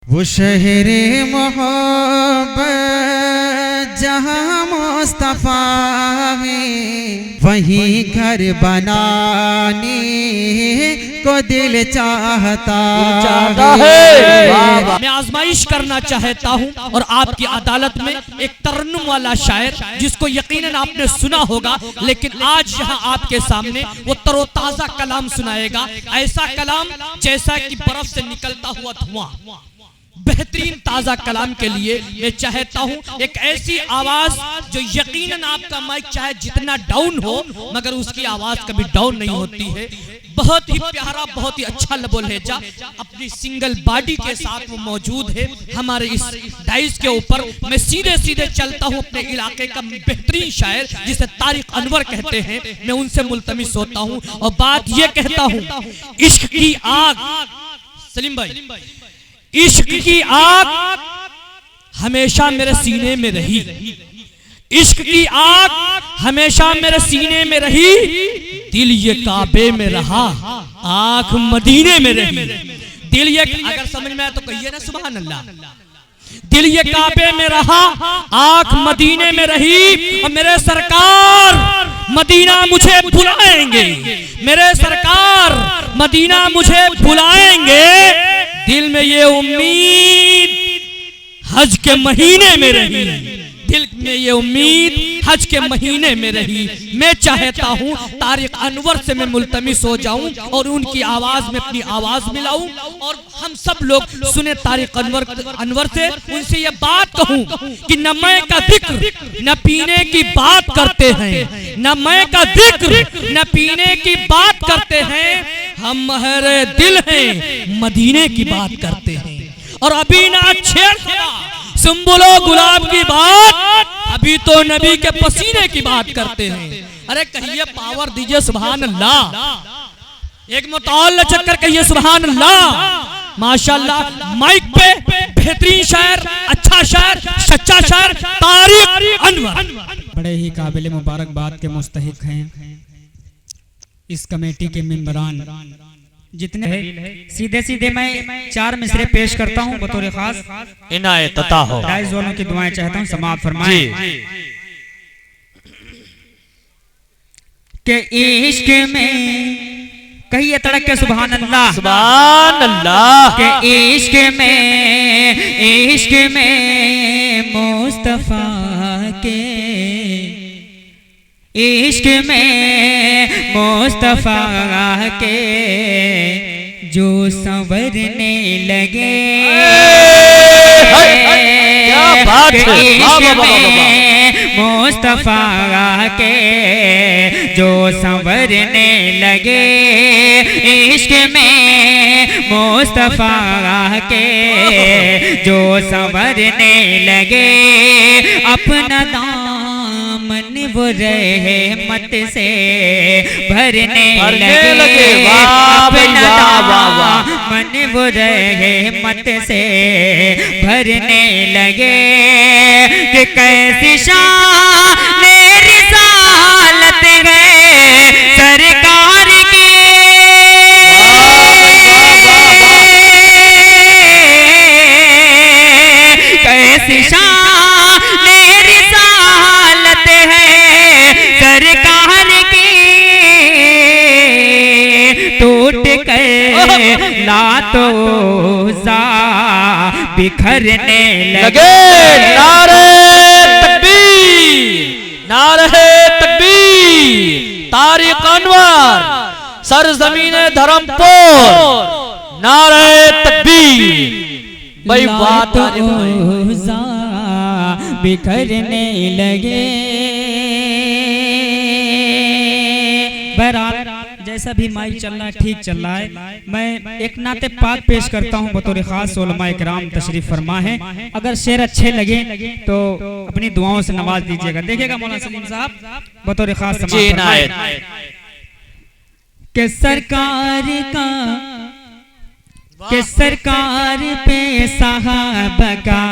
वो शहरे मोहब्बत जहाँ मुस्तफा है, वहीं घर बनाने को दिल चाहता है। मैं आजमाइश करना चाहता हूँ और आपकी अदालत में एक तरन्नुम वाला शायर जिसको यकीनन आपने सुना होगा, लेकिन आज यहाँ आपके सामने वो तरोताजा कलाम सुनाएगा। ऐसा कलाम जैसा कि बर्फ से निकलता हुआ धुआं। बेहतरीन ताजा कलाम के लिए मैं चाहता हूँ एक ऐसी आवाज जो यकीनन आपका माइक चाहे जितना डाउन हो मगर उसकी आवाज कभी डाउन नहीं होती है। बहुत ही प्यारा, बहुत ही अच्छा लबो लहजा अपनी सिंगल बॉडी के साथ वो मौजूद है हमारे इस डाइस के ऊपर। मैं सीधे सीधे चलता हूँ अपने इलाके का बेहतरीन शायर जिसे तारिक अनवर कहते हैं, मैं उनसे मुल्तमिस होता हूँ और बात ये कहता हूँ, इश्क की आग, सलीम भाई, इश्क की आग हमेशा मेरे सीने में रही, इश्क की आग हमेशा मेरे सीने में रही, दिल ये काबे में रहा, आंख मदीने में रही। दिल ये, अगर समझ में आए तो कहिए ना सुभान अल्लाह। दिल ये काबे में रहा, आंख मदीने में रही, और मेरे सरकार मदीना मुझे बुलाएंगे, मेरे सरकार मदीना मुझे बुलाएंगे। दिल में ये उम्मीद हज के महीने में रही, दिल में ये उम्मीद हज के महीने में रही। मैं चाहता हूँ तारिक अनवर से मैं मुल्तमिस हो जाऊं और उनकी आवाज में अपनी आवाज मिलाऊं और हम सब लोग सुने तारिक अनवर से, उनसे ये बात कहूं कि न मैं का जिक्र न पीने की बात करते हैं, न मैं का जिक्र न पीने की बात करते हैं, हम महरे दिल हैं मदीने की बात करते हैं। और अभी ना छेड़ सुम्बुलो गुलाब की बात, अभी तो नबी के पसीने की बात करते हैं। अरे कहिए पावर दीजिए सुभान अल्लाह, एक मुतअल्लिक़ चक्कर कहिए सुभान अल्लाह। माशाअल्लाह माइक पे बेहतरीन शायर, अच्छा शायर, सच्चा शायर तारिक अनवर बड़े ही काबिल मुबारकबाद के मुस्तहिक हैं इस कमेटी के मेंबरान जितने हैं। सीधे सीधे मैं 4 मिसरे पेश करता हूँ बतौर खास इनायत अता हो। डाइस वालों की दुआएं चाहता हूँ समाअत फरमाएं कि इश्क में कहिए तड़क के सुभान अल्लाह, सुभान अल्लाह। के इश्क में मुस्तफा के, इश्क में मुस्तफा के जो संवरने लगे, इश्क में मुस्तफा के जो संवरने लगे, इश्क में मुस्तफा के जो संवरने लगे, अपना दामन वो रहमत से भरने लगे, अपना दामन वो रहमत से भरने लगे। कि कैसी शान रिसालत है सरकार की, कैसी शान रिसालत है सरकार की, टूट कर लातो सा बिखरने लगे। नारे तकबीर, नारे तकबीर। तारिक अनवर सरजमीने धर्मपुर, नारे तकबीर। भाई बात बिखरने लगे। बहरहाल जैसा भी माइक चल रहा है ठीक चल रहा है। मैं एक नाते पाक पेश करता हूँ बतौर खास, उलमाए किराम तशरीफ फरमा है। अगर शेर अच्छे लगे तो अपनी दुआओं से नवाज दीजिएगा। देखिएगा मौलाना सलीम साहब बतौर खास के सरकार का, के सरकार पे साहबा का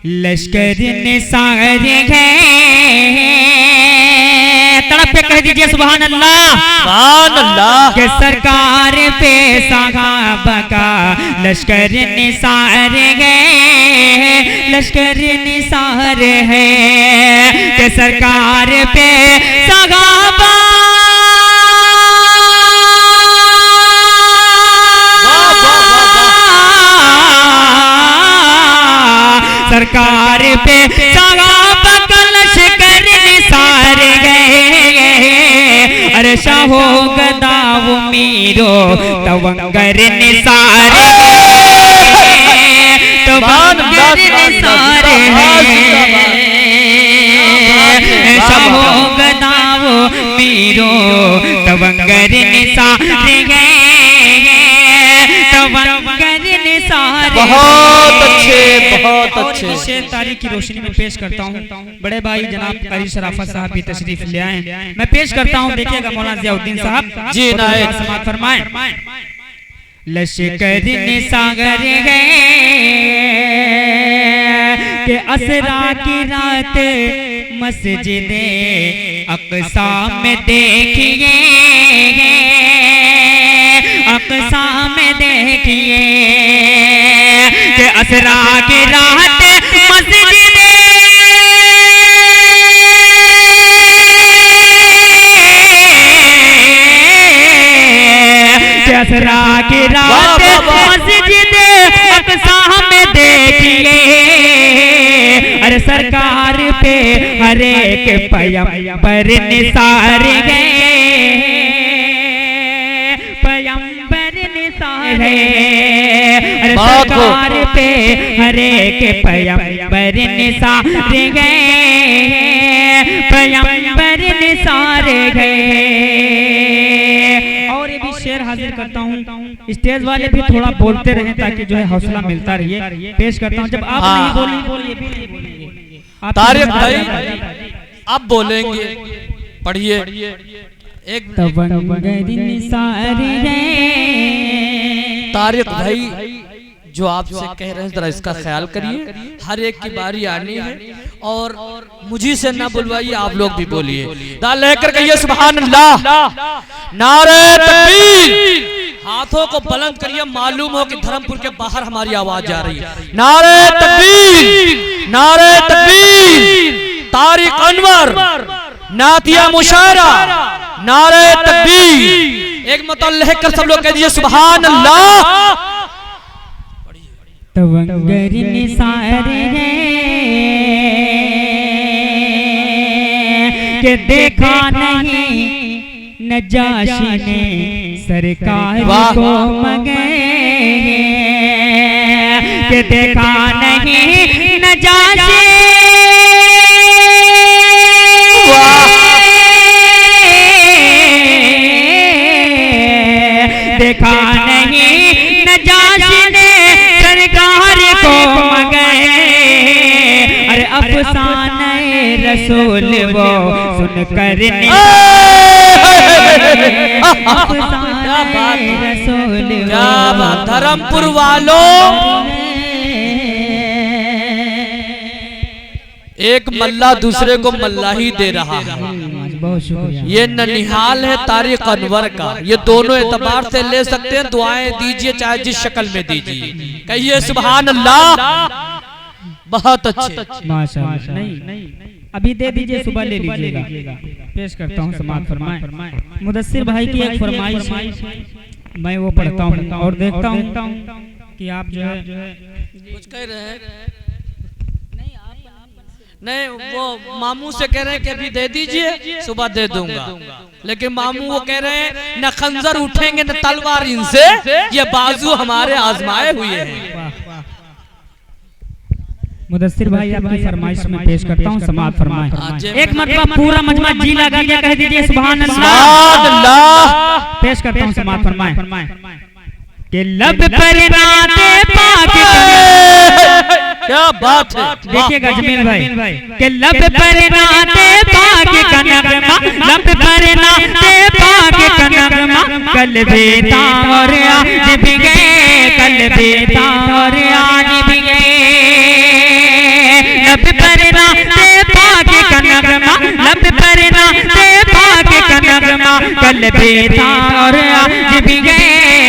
लश्कर निसार है, तड़प पे कह दीजिए सुभान अल्लाह। सुभान अल्लाह। के सरकार पे सहाबा का लश्कर निसार है, लश्कर निसार है। के सरकार पे सहाबा सरकार पे सहाबा का लश्कर निसार गए। अरे शाहो गदाव मीरो तवंगर निसार तवंगर निसार शाहो गदाव मीरो तवंगर निसार गए, तवंगर निसार। बहुत अच्छे, बहुत अच्छे। शेर तारीख की रोशनी में पेश करता हूँ। बड़े भाई जनाब अली शराफत साहब भी तशरीफ ले आए, मैं पेश करता हूँ। देखिएगा मौलाना जियाउद्दीन साहब जी नायत समाअत फरमाएं। लश्कर निसार है के असरा की रात मस्जिद अक़सा में देखिए, अक़सा में देखिए के असरा की रात मस्जिद के असरा की रात मस्जिद अक़सा में देखिए। अरे सरकार पे हर एक पैगंबर निसार गए, पैगंबर निसार है। अरे सरकार पे हर एक पैगंबर निसार गए, पैगंबर निसार गए। और ये भी शेर हाजिर करता हूँ, स्टेज वाले भी थोड़ा बोलते रहे ताकि जो है हौसला मिलता रहिए। पेश करता हूँ, जब आप नहीं बोलेंगे तारिक भाई अब बोलेंगे, पढ़िए। एक तारिक भाई जो आपसे कह रहे हैं जरा इसका ख्याल करिए, हर एक की बारी आनी है और मुझे से ना बुलवाइए, आप लोग भी बोलिए। दाल लेकर कहिए सुभान अल्लाह, नारे तकबीर। हाथों को बुलंद करिए, मालूम हो कि धर्मपुर के बाहर हमारी आवाज जा रही है। नारे तकबीर, नारे तकबीर। तारिक अनवर नातिया मुशायरा, नारे तकबीर। एक मतलब लेकर सब लोग कह दीजिए सुभान अल्लाह। तवंगर निसार है के देखा नहीं नजाशी ने सरकार को मगे, के देखा नहीं नजाशी देखा नहीं नजाशी ने सरकार को मगे। अरे अफसाने रसूल वो सुनकर रसूल धर्मपुर वालों, एक मल्ला दूसरे को मल्ला ही दे रहा है। बहुत शुक्रिया। ये ननिहाल है तारिक अनवर का, ये दोनों एतबार से ले सकते हैं। दुआएं दीजिए चाहे जिस शक्ल में दीजिए, कहिए सुभान अल्लाह। बहुत अच्छे, माशाअल्लाह। नहीं अभी दे दीजिए, सुबह ले लीजिएगा। पेश करता हूँ, समाअत फरमाएं। मुदस्सिर भाई की एक फरमाइश मैं वो पढ़ता हूँ और देखता हूँ कि आप जो है कुछ कह रहे हैं। नहीं, वो मामू से कह रहे हैं कि अभी दे दीजिए, सुबह दे दूंगा। लेकिन मामू वो कह रहे हैं न खंजर उठेंगे न तलवार इनसे, ये बाजू हमारे आजमाए हुए हैं। मुदस्सिर भाई आपकी फरमाइश में पेश करता हूँ, समाअत फरमाएं। एक मतलब पूरा मजमा जी लगा के कह दीजिए सुभान अल्लाह। पेश करता हूँ, समाअत फरमाएं। के लब पर नाते पाक, क्या बात है। देखिएगा जमील भाई के लब पर नाते पाक का नगमा, लब पर नाते पाक का नगमा, कल बेता और आज भी गए, कल बेता और आज भी गए। लब पर नाते पाक का नगमा, लब पर नाते कल भी था और आज भी है,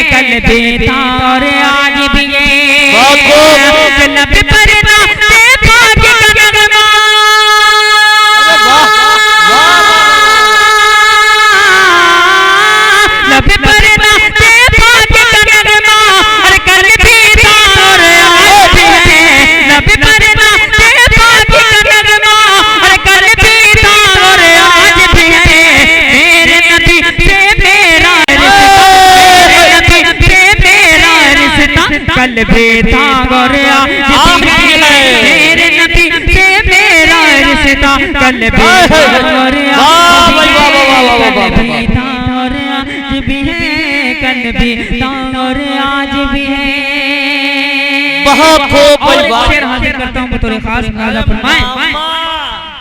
कल भी था और आज भी है। लब पर नाते पाक का नगमा, लब पर नाते पाक का नगमा, और कल भी था और आज भी है। लब पर नाते पाक का नगमा, और कल भी था और आज भी है। मेरे नबी से मेरा रिश्ता, मेरे नबी से मेरा रिश्ता, कल भी था और आज भी है। मेरे नबी से मेरा रिश्ता, कल भी था और आज भी था और आज भी है, कल भी था और आज भी है। बहुत खूब शेर हाजिर करता हूँ बतौर खास मुनाज़ा फरमाएं।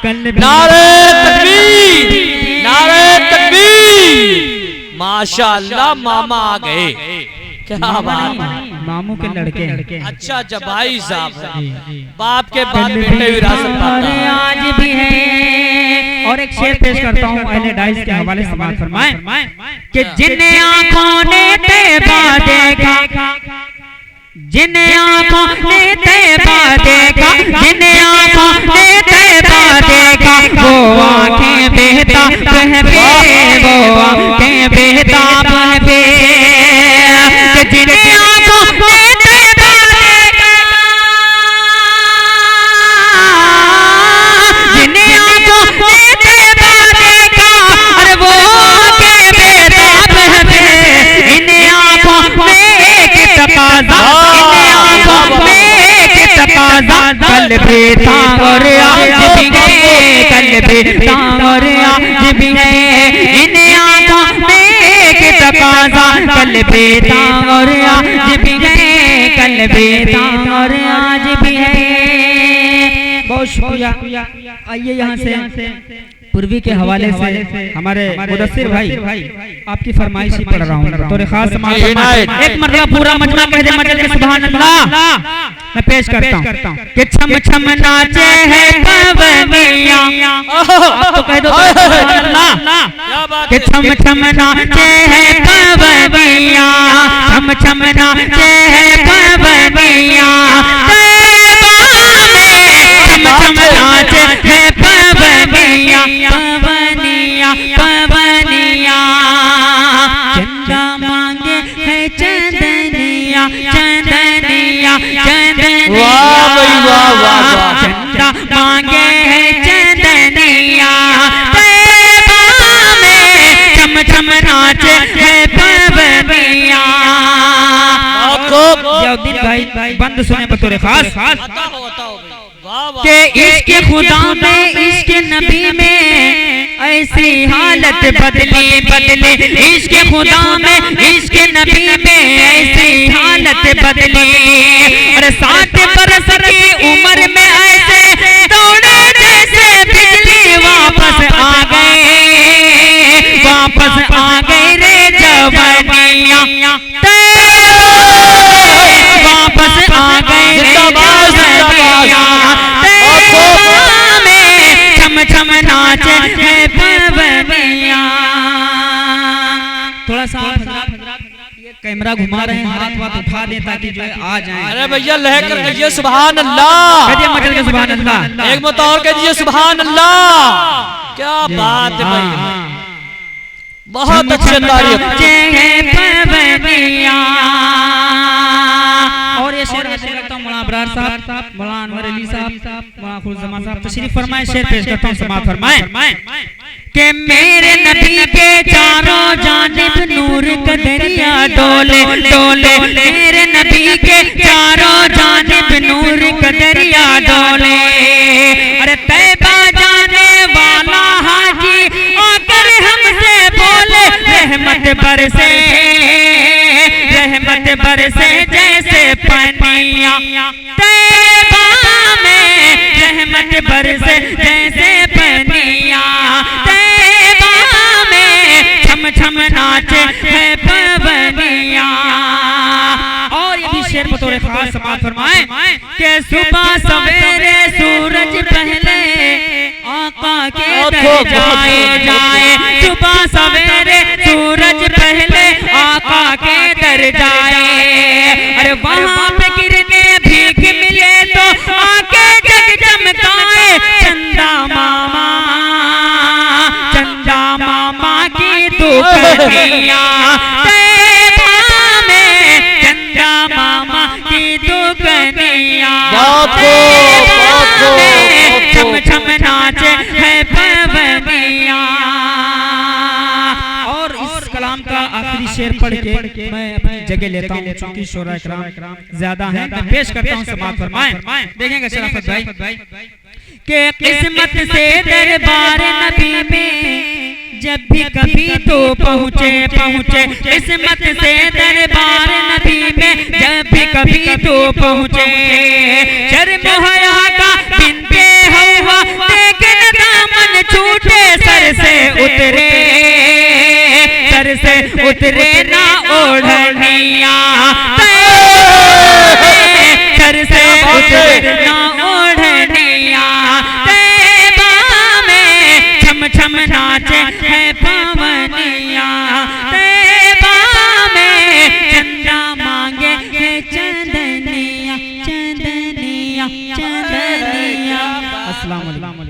कल भी नारे तकबीर, नारे तकबीर। माशाअल्लाह मामा आ गए, क्या बात है। मामू के लड़के अच्छा अच्छा भाई साहब, बाप के बाद बेटे विरासत पाता है। आज भी है। और एक शेर पेश करता हूँ अहले डाइस के हवाले से बात फरमाएं कि जिन आँखों ने तैबा देखा, जिन आँखों ने तैबा देखा, जिन आँखों ने तैबा देखा, वो आँखें बेताब हैं, वो आँखें बेताब हैं। जिन आँखों ने तैबा देखा, जिन आँखों ने तैबा देखा, अरे वो आँखें बेताब हैं। इन आँखों में एक तकाज़ा, कल भी था और आज भी है, कल भी था और आज भी है। इन आँखों में एक तकाज़ा, कल भी था और आज भी है, कल भी था और आज भी है। बहुत शुक्रिया। आइए यहाँ से पूर्वी के हवाले से हमारे मुदस्सिर भाई आपकी फरमाइश ही पढ़ रहा हूँ बतौर खास समाअत। एक मरतबा पूरा मजमा कह दे मजल में सुभान अल्लाह। मैं पेश करता हूँ कि छम छम नाचे है पवनिया, तो कह दो सुभान अल्लाह। कि छम छम नाचे है पवनिया, छम छम नाचे है पवनिया, छम छम नाचे है पवनिया, पवनिया पवनिया। चंदा मांगे है चंदनिया, चंदनिया चंदनिया, चंदा मांगे है चंदनिया। छम छम नाचे है पवनिया। भाई बंद सुने बतौर खास के इसके खुदा में, इसके नबी में ऐसी हालत बदली बदली, इसके खुदा में, इसके नबी में ऐसी हालत बदली। अरे 7 बरस की उम्र में ऐसे दौड़े जैसे बिजली, वापस आ गए, वापस आ गए रे जवानिया, वापस आ गए रे जवानिया। छम छम नाचे है पवनिया। थोड़ा सा कैमरा घुमा रहे हैं, हाथ वाथ उठा दें ताकि जो है आ जाए। अरे भैया लहक कर कहिए सुभान अल्लाह, कहिए मचल के सुभान अल्लाह। एक मत और कहिए सुभान अल्लाह। क्या बात है भाई, बहुत अच्छे तारीफ। और ये शेर हासिल करता हूँ मौलाना अबरार साहब, मौलाना अनवर अली साहब, मौलाना खुलजमा साहब तशरीफ फरमाए। शेर पेश करता हूँ, समाअत फरमाए कि मेरे नबी के चारों जानिब नूर का दरिया डोले डोले, मेरे नबी के चारों जानिब नूर का दरिया डोले। अरे तैबा जाने वाला हाजी आकर हमसे बोले, रहमत बरसे, रहमत बरसे जैसे पनिया। तैबा में रहमत बरसे जैसे पनिया, तैबा में छम छम नाचे है पवनिया। और ये भी शेर बतौर खास समाअत फरमाएं कि सुबह सवेरे सूरज पहले आका के जाए जाए सुबह सवेरे सूरज पहले आका के दर जाए। अरे वहाँ पे गिरने भीख मिले तो आके जग चमकाए। चंदा मामा की दुकनियाँ तैबा में, चंदा मामा की दुकनियाँ तैबा में, छम छम नाचे है पवनियाँ। और इस कलाम का आखिरी शेर पढ़ के मैं अपनी जगह लेता हूँ, चूंकि शोरा इकराम ज्यादा है। मैं पेश करता हूँ, समाअत फरमाएं। देखेंगे शराफत भाई के किस्मत से दरबार नबी में जब भी कभी तो पहुँचे। किस्मत से दरबार नबी में जब भी कभी तो पहुँचे। शर्म हया का बिनते हवा लेकिन दामन छूटे, सर से उतरे ना ओढ़निया, सर से उतरे ना ओढ़निया। तैबा में छम छम नाचे है पवनिया। तैबा में चंदा मांगे है चंदनिया, चंदनिया, चंदनिया। अस्सलाम वालेकुम।